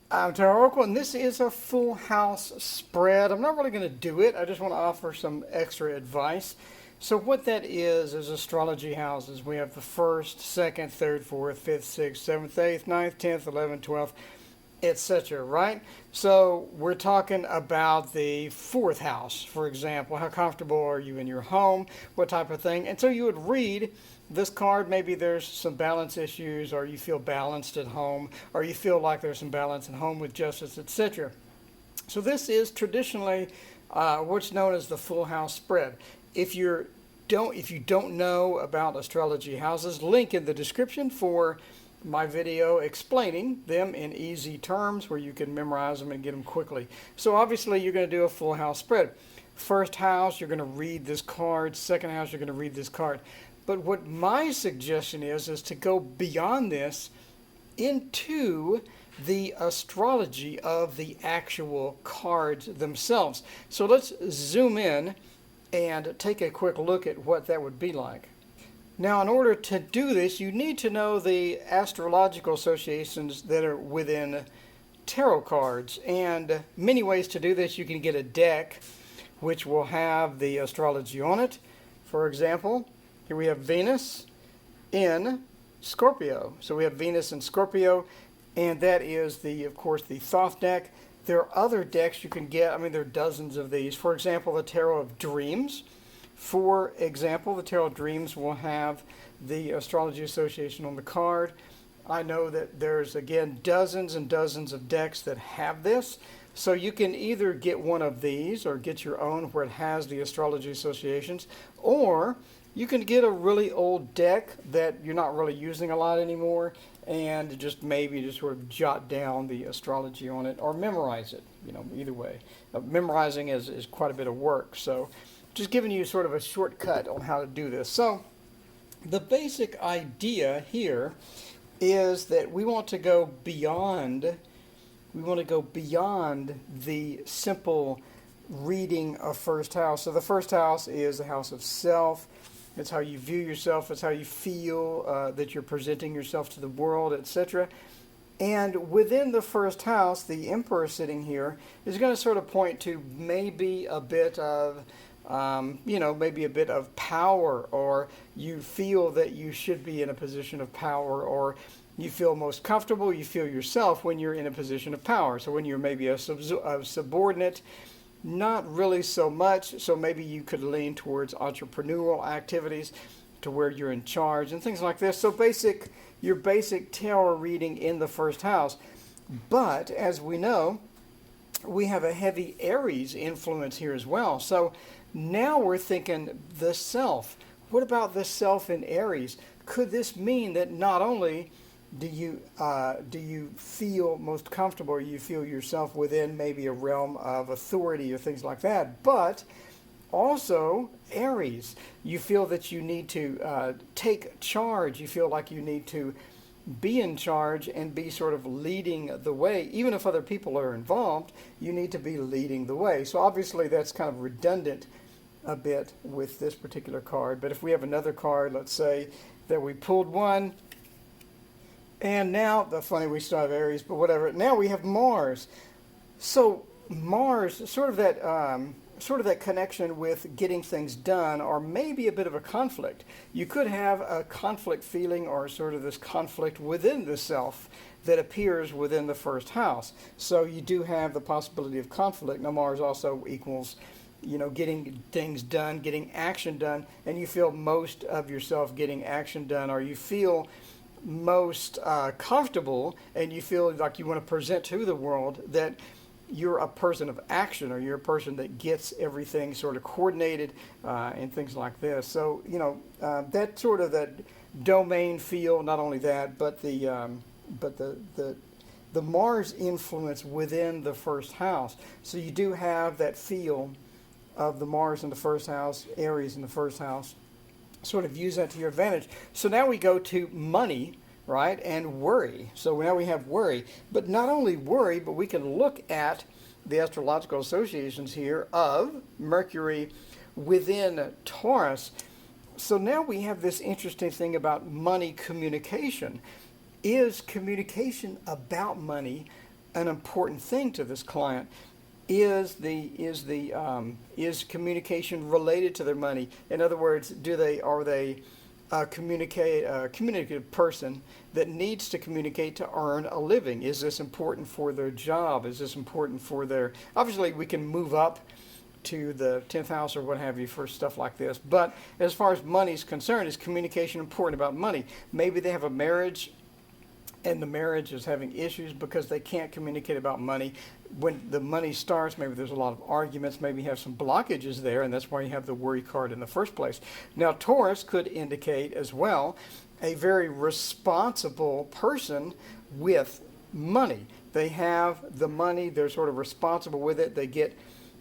I'm Tara Oracle, and this is a full house spread. I'm not really going to do it. I just want to offer some extra advice. So what that is astrology houses. We have the first, second, third, fourth, fifth, sixth, seventh, eighth, ninth, 10th, 11th, 12th, etc. Right? So we're talking about the fourth house, for example. How comfortable are you in your home? What type of thing? And so you would read this card. Maybe there's some balance issues, or you feel balanced at home, or you feel like there's some balance at home with justice, etc. So this is traditionally what's known as the full house spread. If you don't know about astrology houses, link in the description for my video explaining them in easy terms where you can memorize them and get them quickly. So obviously you're going to do a full house spread. First house, you're going to read this card. Second house, you're going to read this card. But what my suggestion is to go beyond this into the astrology of the actual cards themselves. So let's zoom in and take a quick look at what that would be like. Now, in order to do this, you need to know the astrological associations that are within tarot cards. And many ways to do this. You can get a deck which will have the astrology on it. For example, here we have Venus in Scorpio. So we have Venus in Scorpio, and that is, of course, the Thoth deck. There are other decks you can get. I mean, there are dozens of these. For example, the Tarot of Dreams. For example, the Tarot of Dreams will have the astrology association on the card. I know that there's, again, dozens and dozens of decks that have this. So you can either get one of these or get your own where it has the astrology associations, or you can get a really old deck that you're not really using a lot anymore and just maybe just sort of jot down the astrology on it or memorize it, either way. Memorizing is quite a bit of work, so just giving you sort of a shortcut on how to do this. So the basic idea here is that we want to go beyond the simple reading of first house. So the first house is the house of self. It's how you view yourself. It's how you feel that you're presenting yourself to the world, etc. And within the first house, the Emperor sitting here is going to sort of point to maybe a bit of, maybe a bit of power, or you feel that you should be in a position of power, or you feel most comfortable, you feel yourself when you're in a position of power. So when you're maybe a subordinate, not really so much. So maybe you could lean towards entrepreneurial activities to where you're in charge and things like this. So your basic tarot reading in the first house. But as we know, we have a heavy Aries influence here as well. So now we're thinking the self. What about the self in Aries? Could this mean that not only do you feel most comfortable, or you feel yourself within maybe a realm of authority or things like that, but also Aries, you feel that you need to take charge. You feel like you need to be in charge and be sort of leading the way. Even if other people are involved, you need to be leading the way. So obviously that's kind of redundant a bit with this particular card. But if we have another card, let's say that we pulled one, and now, we still have Aries, but whatever. Now we have Mars. So Mars, sort of that connection with getting things done, or maybe a bit of a conflict. You could have a conflict feeling, or sort of this conflict within the self that appears within the first house. So you do have the possibility of conflict. Now Mars also equals, getting things done, getting action done, and you feel most of yourself getting action done, or you feel most comfortable, and you feel like you want to present to the world that you're a person of action, or you're a person that gets everything sort of coordinated and things like this. So that sort of that domain feel. Not only that, but the Mars influence within the first house. So you do have that feel of the Mars in the first house, Aries in the first house. Sort of use that to your advantage. So now we go to money, right, and worry. So now we have worry. But not only worry, but we can look at the astrological associations here of Mercury within Taurus. So now we have this interesting thing about money communication. Is communication about money an important thing to this client. Is communication related to their money? In other words, are they a communicative person that needs to communicate to earn a living? Is this important for their job? Is this important for their, obviously we can move up to the 10th house or what have you for stuff like this, but as far as money is concerned, is communication important about money? Maybe they have a marriage and the marriage is having issues because they can't communicate about money. When the money starts, maybe there's a lot of arguments, maybe you have some blockages there, and that's why you have the worry card in the first place. Now, Taurus could indicate as well a very responsible person with money. They have the money, they're sort of responsible with it, they get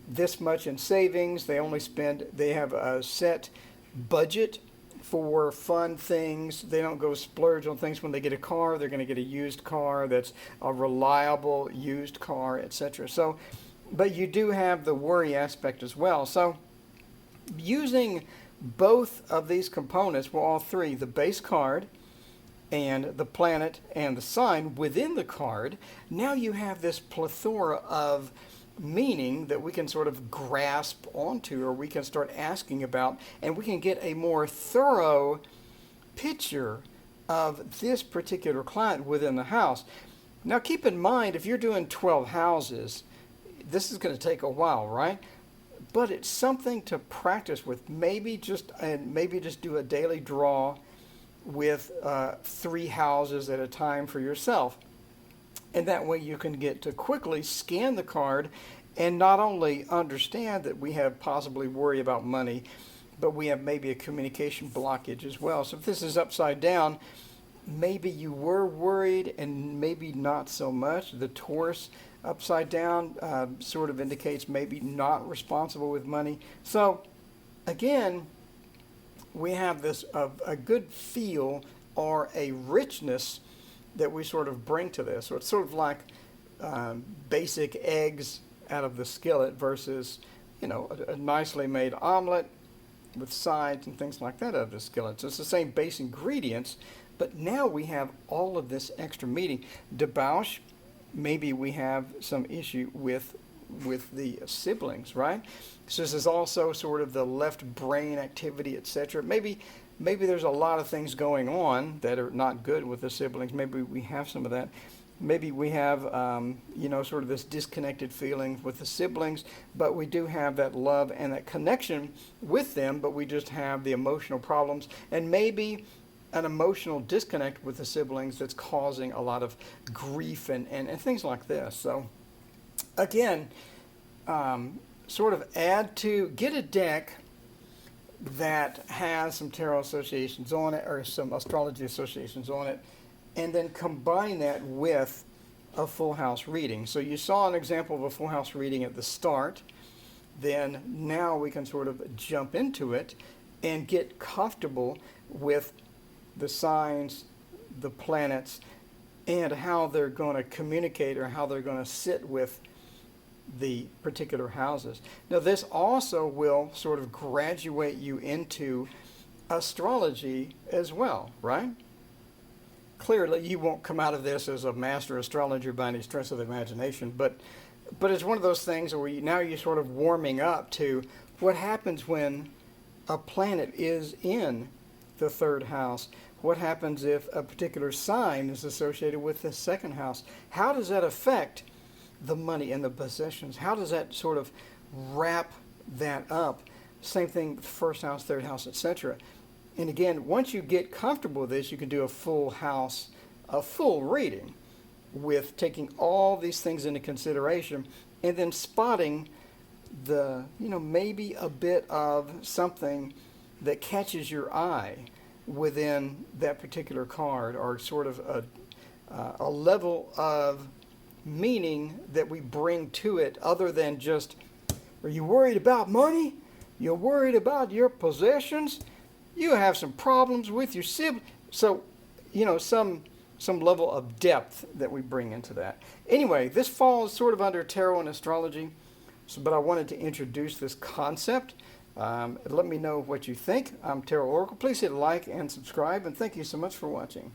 this much in savings, they have a set budget for fun things. They don't go splurge on things. When they get a car, they're going to get a used car that's a reliable used car, etc. So, but you do have the worry aspect as well. So using both of these components, well, all three, the base card and the planet and the sign within the card, now you have this plethora of meaning that we can sort of grasp onto, or we can start asking about, and we can get a more thorough picture of this particular client within the house. Now keep in mind, if you're doing 12 houses, this is going to take a while, right? But it's something to practice with. Maybe just do a daily draw with 3 houses at a time for yourself. And that way you can get to quickly scan the card and not only understand that we have possibly worry about money, but we have maybe a communication blockage as well. So if this is upside down, maybe you were worried and maybe not so much. The Taurus upside down sort of indicates maybe not responsible with money. So again, we have this a good feel or a richness that we sort of bring to this. So it's sort of like basic eggs out of the skillet versus, a nicely made omelet with sides and things like that out of the skillet. So it's the same base ingredients, but now we have all of this extra meaning. Debauch, maybe we have some issue with the siblings, right? So this is also sort of the left brain activity, etc. Maybe there's a lot of things going on that are not good with the siblings. Maybe we have some of that. Maybe we have, sort of this disconnected feeling with the siblings, but we do have that love and that connection with them, but we just have the emotional problems and maybe an emotional disconnect with the siblings that's causing a lot of grief and things like this. So again, sort of get a deck that has some tarot associations on it or some astrology associations on it, and then combine that with a full house reading. So you saw an example of a full house reading at the start. Then now we can sort of jump into it and get comfortable with the signs, the planets, and how they're going to communicate or how they're going to sit with the particular houses. Now this also will sort of graduate you into astrology as well, right? Clearly you won't come out of this as a master astrologer by any stretch of the imagination, but it's one of those things where now you're sort of warming up to what happens when a planet is in the 3rd house. What happens if a particular sign is associated with the 2nd house? How does that affect the money and the possessions? How does that sort of wrap that up? Same thing, 1st house, 3rd house, etc. And again, once you get comfortable with this, you can do a full house, a full reading with taking all these things into consideration and then spotting maybe a bit of something that catches your eye within that particular card, or sort of a level of meaning that we bring to it other than just, are you worried about money? You're worried about your possessions? You have some problems with your sibling. So, some level of depth that we bring into that. Anyway, this falls sort of under tarot and astrology, but I wanted to introduce this concept. Let me know what you think. I'm Tarot Oracle. Please hit like and subscribe, and thank you so much for watching.